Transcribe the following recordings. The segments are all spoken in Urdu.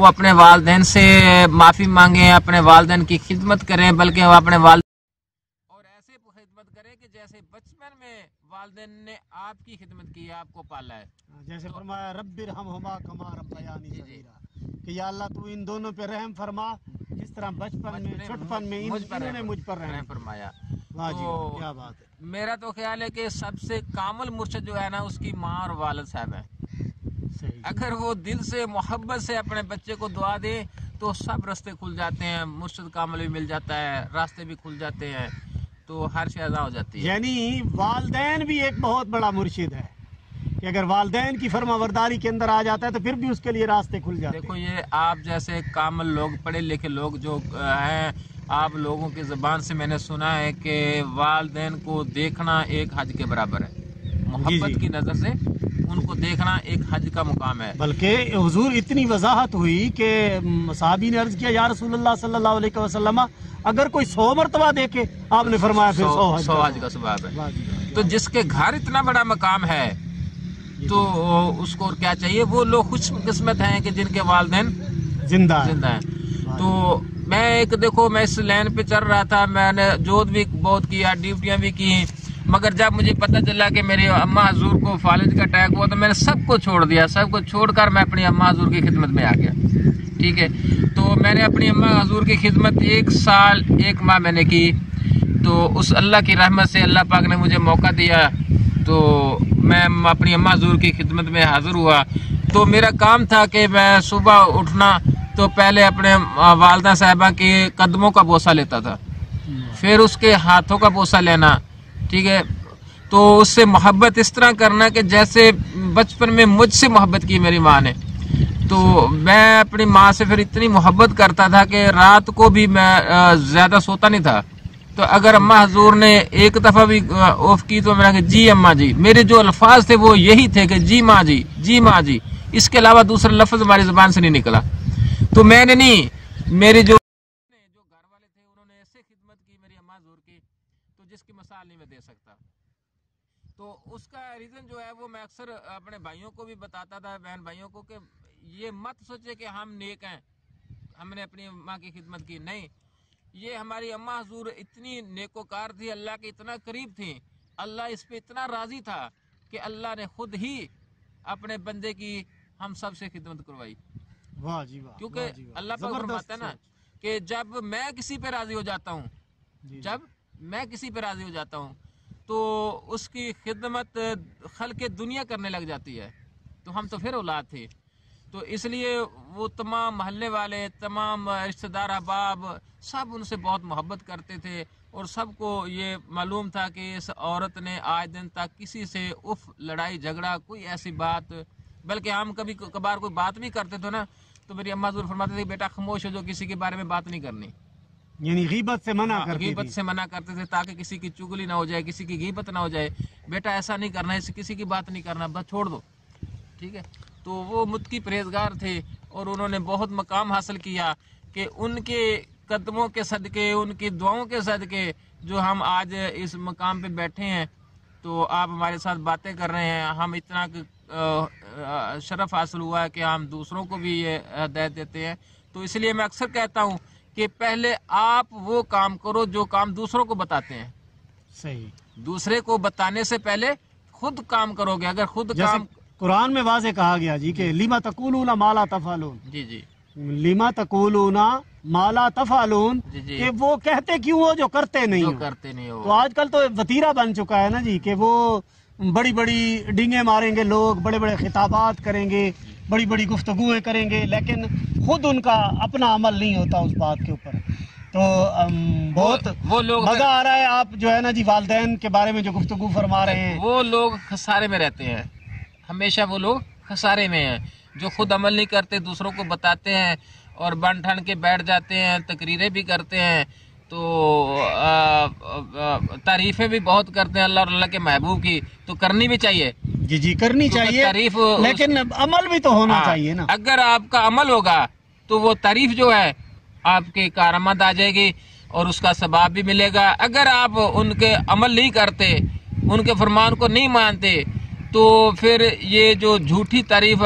وہ اپنے والدین سے معافی مانگیں، اپنے والدین کی خدمت کریں، بلکہ وہ اپنے اور ایسے خدمت کریں کہ جیسے بچپن میں والدین نے آپ کی خدمت کی، آپ کو پالا ہے. جیسے فرمایا رب ارحمہما کما ربیانی صغیرا، کہ یا اللہ تو ان دونوں پہ رحم فرما جس طرح بچپن میں چھوٹپن میں انہوں نے مجھ پر رحم فرمایا. واہ جی کیا بات ہے. میرا تو خیال ہے کہ سب سے کامل مرشد جو ہے نا اس کی ماں اور والد صاحب ہے. اگر وہ دل سے محبت سے اپنے بچے کو دعا دے تو سب راستے کھل جاتے ہیں، مرشد کامل بھی مل جاتا ہے، راستے بھی کھل جاتے ہیں، تو ہر شے آزاد ہو جاتی ہے. یعنی والدین بھی ایک بہت بڑا مرشد ہے کہ اگر والدین کی فرما برداری کے اندر آ جاتا ہے تو پھر بھی اس کے لیے راستے کھل جاتے ہیں. دیکھو یہ آپ جیسے کامل لوگ، پڑھے لکھے لوگ جو ہیں، آپ لوگوں کی زبان سے میں نے سنا ہے کہ والدین کو دیکھنا ایک حج کے برابر ہے. محبت کی نظر سے ان کو دیکھنا ایک حج کا مقام ہے. بلکہ حضور اتنی وضاحت ہوئی کہ صحابی نے عرض کیا یا رسول اللہ صلی اللہ علیہ وسلم اگر کوئی 100 مرتبہ دیکھے، آپ نے فرمایا پھر 100 حج کا ثواب ہے. تو جس کے گھر اتنا بڑا مقام ہے تو اس کو کیا چاہیے. وہ لوگ خوش قسمت ہیں کہ جن کے والدین زندہ ہیں. تو میں ایک دیکھو میں اس لائن پہ چل رہا تھا، میں نے جود بھی بہت کیا، ڈیوٹیاں بھی کی، مگر جب مجھے پتہ چلا کہ میری اماں حضور کو فالج کا اٹیک ہوا تو میں نے سب کو چھوڑ دیا. سب کو چھوڑ کر میں اپنی اماں حضور کی خدمت میں آ گیا. ٹھیک ہے. تو میں نے اپنی اماں حضور کی خدمت 1 سال 1 ماہ میں نے کی. تو اس اللہ کی رحمت سے اللہ پاک نے مجھے موقع دیا تو میں اپنی اماں حضور کی خدمت میں حاضر ہوا. تو میرا کام تھا کہ میں صبح اٹھنا تو پہلے اپنے والدہ صاحبہ کے قدموں کا بوسہ لیتا تھا، پھر اس کے ہاتھوں کا بوسہ لینا. ٹھیک ہے. تو اس سے محبت اس طرح کرنا کہ جیسے بچپن میں مجھ سے محبت کی میری ماں نے. تو میں اپنی ماں سے پھر اتنی محبت کرتا تھا کہ رات کو بھی میں زیادہ سوتا نہیں تھا. تو اگر اماں حضور نے ایک دفعہ بھی اوف کی تو میں نے کہا جی اماں جی. میرے جو الفاظ تھے وہ یہی تھے کہ جی ماں جی، جی ماں جی. اس کے علاوہ دوسرا لفظ ہماری زبان سے نہیں نکلا. تو میں نے نہیں، میرے جو گھر والے تھے انہوں نے ایسے خدمت کی میری اماں حضور کی تو جس کی مثال نہیں میں دے سکتا. تو اس کا ریزن جو ہے وہ میں اکثر اپنے بھائیوں کو بھی بتاتا تھا، بہن بھائیوں کو، کہ یہ مت سوچے کہ ہم نیک ہیں، ہم نے اپنی ماں کی خدمت کی. نہیں، یہ ہماری اماں حضور اتنی نیکوکار تھی، اللہ کے اتنا قریب تھی، اللہ اس پہ اتنا راضی تھا کہ اللہ نے خود ہی اپنے بندے کی ہم سب سے خدمت کروائی. واہ جی واہ. کیونکہ اللہ پاک فرماتا ہے نا کہ جب میں کسی پہ راضی ہو جاتا ہوں، جب میں کسی پہ راضی ہو جاتا ہوں تو اس کی خدمت خلق دنیا کرنے لگ جاتی ہے. تو ہم تو پھر اولاد تھے. تو اس لیے وہ تمام محلے والے، تمام رشتہ دار، احباب سب ان سے بہت محبت کرتے تھے اور سب کو یہ معلوم تھا کہ اس عورت نے آج دن تک کسی سے لڑائی جھگڑا کوئی ایسی بات، بلکہ ہم کبھی کبھار کوئی بات بھی کرتے تھے نا تو میری اماں حضور فرماتے تھے بیٹا خاموش ہو جو، کسی کے بارے میں بات نہیں کرنی. یعنی غیبت سے منع کرتے تھے. غیبت سے منع کرتے تھے تاکہ کسی کی چگلی نہ ہو جائے، کسی کی غیبت نہ ہو جائے. بیٹا ایسا نہیں کرنا ہے، کسی کی بات نہیں کرنا، بس چھوڑ دو. ٹھیک ہے. تو وہ متقی پرہیزگار تھے اور انہوں نے بہت مقام حاصل کیا کہ ان کے قدموں کے صدقے، ان کی دعاؤں کے صدقے جو ہم آج اس مقام پہ بیٹھے ہیں تو آپ ہمارے ساتھ باتیں کر رہے ہیں. ہم اتنا شرف حاصل ہوا ہے کہ ہم دوسروں کو بھی یہ ہدایت دیتے ہیں. تو اس لیے میں اکثر کہتا ہوں کہ پہلے آپ وہ کام کرو جو کام دوسروں کو بتاتے ہیں. صحیح. دوسرے کو بتانے سے پہلے خود کام کرو گے. اگر خود کام، قرآن میں واضح کہا گیا جی کہ لما تقولون ما لا تفعلون. جی جی. لما تقولون ما لا تفعلون، کہ وہ کہتے کیوں ہو جو کرتے نہیں ہو. تو آج کل تو وتیرہ بن چکا ہے نا جی کہ وہ بڑی بڑی ڈینگیں ماریں گے لوگ، بڑے بڑے خطابات کریں گے، بڑی بڑی گفتگویں کریں گے، لیکن خود ان کا اپنا عمل نہیں ہوتا اس بات کے اوپر. تو بہت مزہ آ رہا ہے. آپ جو ہے نا جی والدین کے بارے میں جو گفتگو فرما رہے ہیں، وہ لوگ خسارے میں رہتے ہیں ہمیشہ. وہ لوگ خسارے میں ہیں جو خود عمل نہیں کرتے، دوسروں کو بتاتے ہیں اور بن ٹھن کے بیٹھ جاتے ہیں، تقریریں بھی کرتے ہیں، تو تعریفیں بھی بہت کرتے ہیں اللہ اور اللہ کے محبوب کی. تو کرنی بھی چاہیے. جی جی کرنی چاہیے، تعریف، لیکن عمل بھی تو ہونا چاہیے نا. اگر آپ کا عمل ہوگا تو وہ تعریف جو ہے آپ کی کارآمد آ جائے گی اور اس کا ثواب بھی ملے گا. اگر آپ ان کے عمل نہیں کرتے، ان کے فرمان کو نہیں مانتے، تو پھر یہ جو جھوٹی تعریف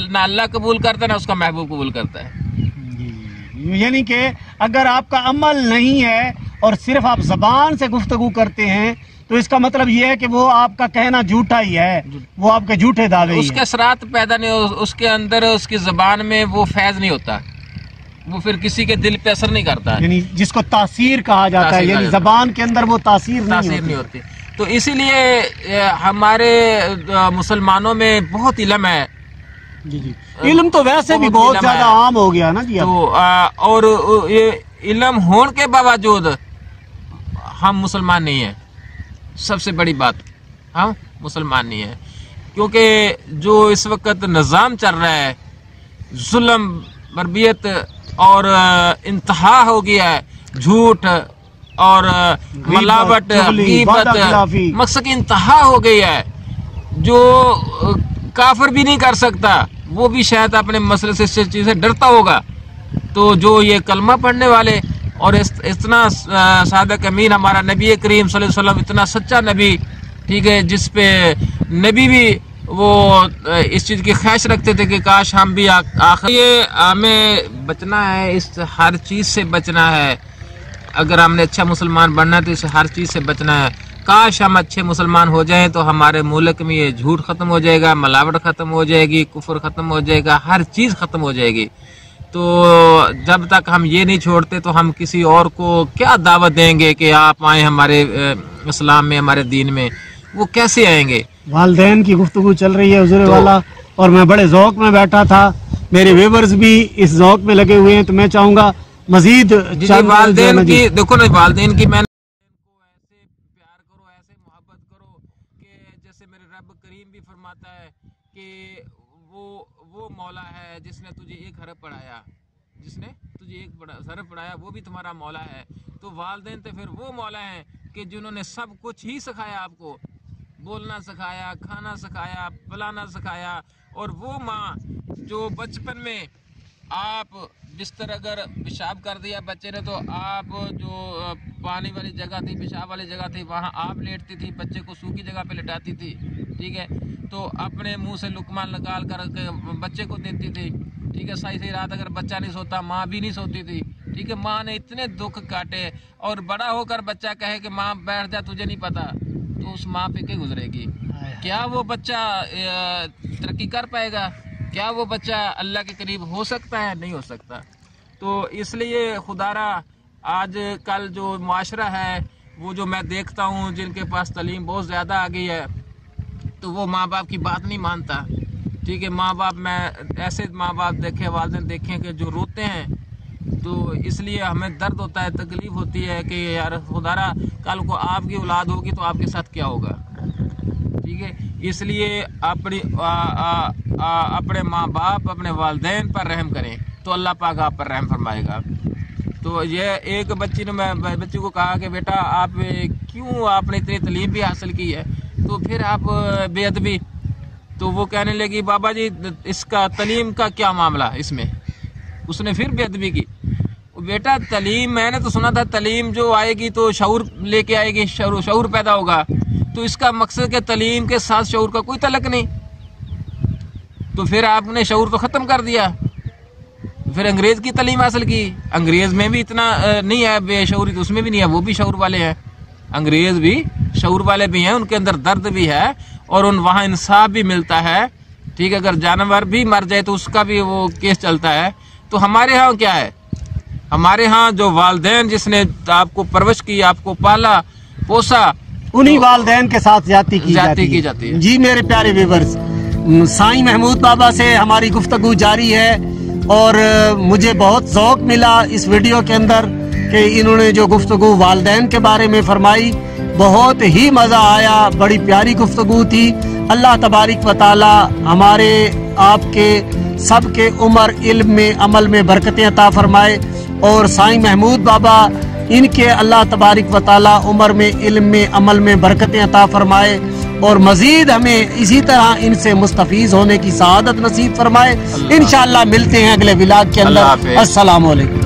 نہ اللہ قبول کرتا ہے نہ اس کا محبوب قبول کرتا ہے. یعنی کہ اگر آپ کا عمل نہیں ہے اور صرف آپ زبان سے گفتگو کرتے ہیں تو اس کا مطلب یہ ہے کہ وہ آپ کا کہنا جھوٹا ہی ہے، وہ آپ کے جھوٹے دعوے اس کے اثرات پیدا نہیں، اس کے اندر اس کی زبان میں وہ فیض نہیں ہوتا، وہ پھر کسی کے دل پہ اثر نہیں کرتا، یعنی جس کو تاثیر کہا جاتا ہے، یعنی زبان کے اندر وہ تاثیر نہیں ہوتی۔ تو اسی لیے ہمارے مسلمانوں میں بہت علم ہے، جی جی، علم تو ویسے بھی بہت زیادہ عام ہو گیا نا جی، اور علم ہونے کے باوجود ہم مسلمان نہیں ہیں، سب سے بڑی بات ہم مسلمان نہیں ہیں، کیونکہ جو اس وقت نظام چل رہا ہے، ظلم بربریت اور انتہا ہو گیا ہے، جھوٹ اور ملاوٹ، غیبت، مقصد کی انتہا ہو گئی ہے، جو کافر بھی نہیں کر سکتا، وہ بھی شاید اپنے مسئلے سے اس چیز سے ڈرتا ہوگا۔ تو جو یہ کلمہ پڑھنے والے اور اتنا صادق امین ہمارا نبی کریم صلی اللہ علیہ وسلم، اتنا سچا نبی، ٹھیک ہے، جس پہ نبی بھی وہ اس چیز کی خواہش رکھتے تھے کہ کاش ہم بھی آخر یہ ہمیں بچنا ہے، اس ہر چیز سے بچنا ہے۔ اگر ہم نے اچھا مسلمان بننا ہے تو اس ہر چیز سے بچنا ہے۔ کاش ہم اچھے مسلمان ہو جائیں تو ہمارے ملک میں یہ جھوٹ ختم ہو جائے گا، ملاوٹ ختم ہو جائے گی، کفر ختم ہو جائے گا، ہر چیز ختم ہو جائے گی۔ تو جب تک ہم یہ نہیں چھوڑتے تو ہم کسی اور کو کیا دعوت دیں گے کہ آپ آئیں ہمارے اسلام میں، ہمارے دین میں؟ وہ کیسے آئیں گے؟ والدین کی گفتگو چل رہی ہے حضور والا، اور میں بڑے ذوق میں بیٹھا تھا، میرے ویورز بھی اس ذوق میں لگے ہوئے ہیں، تو میں چاہوں گا مزید والدین کی دیکھو نا، والدین کی میں ایسے پیار کرو، ایسے محبت کرو کہ جیسے میرے رب کریم بھی فرماتا ہے کہ وہ مولا ہے جس نے تجھے ایک حرف پڑھایا، جس نے تجھے ایک حرف پڑھایا وہ بھی تمہارا مولا ہے۔ تو والدین تو پھر وہ مولا ہیں کہ جنہوں نے سب کچھ ہی سکھایا، آپ کو بولنا سکھایا، کھانا سکھایا، پلانا سکھایا، اور وہ ماں جو بچپن میں آپ بستر اگر پیشاب کر دیا بچے نے تو آپ جو پانی والی جگہ تھی، پیشاب والی جگہ تھی، وہاں آپ لیٹتی تھی، بچے کو سوکھی جگہ پہ لٹاتی تھی، ٹھیک ہے، تو اپنے منہ سے لقمہ نکال کر بچے کو دیتی تھی، ٹھیک ہے، صحیح رات اگر بچہ نہیں سوتا ماں بھی نہیں سوتی تھی، ٹھیک ہے۔ ماں نے اتنے دکھ کاٹے، اور بڑا ہو کر بچہ کہے کہ ماں بیٹھ جا تجھے نہیں پتا، تو اس ماں پہ کیا گزرے گی؟ کیا وہ بچہ ترقی کر پائے گا؟ کیا وہ بچہ اللہ کے قریب ہو سکتا ہے؟ نہیں ہو سکتا۔ تو اس لیے خدارا آج کل جو معاشرہ ہے، وہ جو میں دیکھتا ہوں جن کے پاس تعلیم بہت زیادہ آ گئی ہے، تو وہ ماں باپ کی بات نہیں مانتا، ٹھیک ہے۔ ماں باپ، میں ایسے ماں باپ دیکھے، والدین دیکھیں کہ جو روتے ہیں، تو اس لیے ہمیں درد ہوتا ہے، تکلیف ہوتی ہے کہ یار خدارا کل کو آپ کی اولاد ہوگی تو آپ کے ساتھ کیا ہوگا، ٹھیک ہے۔ اس لیے اپنے ماں باپ، اپنے والدین پر رحم کریں تو اللہ پاک آپ پر رحم فرمائے گا۔ تو یہ ایک بچی نے، میں بچی کو کہا کہ بیٹا آپ کیوں، آپ نے اتنی تعلیم بھی حاصل کی ہے تو پھر آپ بے ادبی؟ تو وہ کہنے لگی بابا جی اس کا تعلیم کا کیا معاملہ اس میں؟ اس نے پھر بے ادبی کی۔ بیٹا تعلیم، میں نے تو سنا تھا تعلیم جو آئے گی تو شعور لے کے آئے گی، شعور پیدا ہوگا، تو اس کا مقصد کہ تعلیم کے ساتھ شعور کا کوئی تعلق نہیں، تو پھر آپ نے شعور تو ختم کر دیا۔ پھر انگریز کی تعلیم حاصل کی، انگریز میں بھی اتنا نہیں ہے بے شعوری، تو اس میں بھی نہیں ہے، وہ بھی شعور والے ہیں، انگریز بھی شعور والے بھی ہیں، ان کے اندر درد بھی ہے، اور وہاں انصاف بھی ملتا ہے، ٹھیک ہے۔ اگر جانور بھی مر جائے تو اس کا بھی وہ کیس چلتا ہے۔ تو ہمارے ہاں کیا ہے؟ ہمارے ہاں جو والدین جس نے آپ کو پرورش کی، آپ کو پالا پوسا، انہی والدین کے ساتھ زیادتی کی جاتی ہے۔ جی میرے پیارے ویورز، سائیں محمود بابا سے ہماری گفتگو جاری ہے، اور مجھے بہت ذوق ملا اس ویڈیو کے اندر کہ انہوں نے جو گفتگو والدین کے بارے میں فرمائی، بہت ہی مزہ آیا، بڑی پیاری گفتگو تھی۔ اللہ تبارک و تعالی ہمارے آپ کے سب کے عمر، علم میں، عمل میں برکتیں عطا فرمائے، اور سائیں محمود بابا ان کے اللہ تبارک و تعالی عمر میں، علم میں، عمل میں برکتیں عطا فرمائے، اور مزید ہمیں اسی طرح ان سے مستفیض ہونے کی سعادت نصیب فرمائے۔ انشاءاللہ ملتے ہیں اگلے ولاگ کے اندر۔ السلام علیکم۔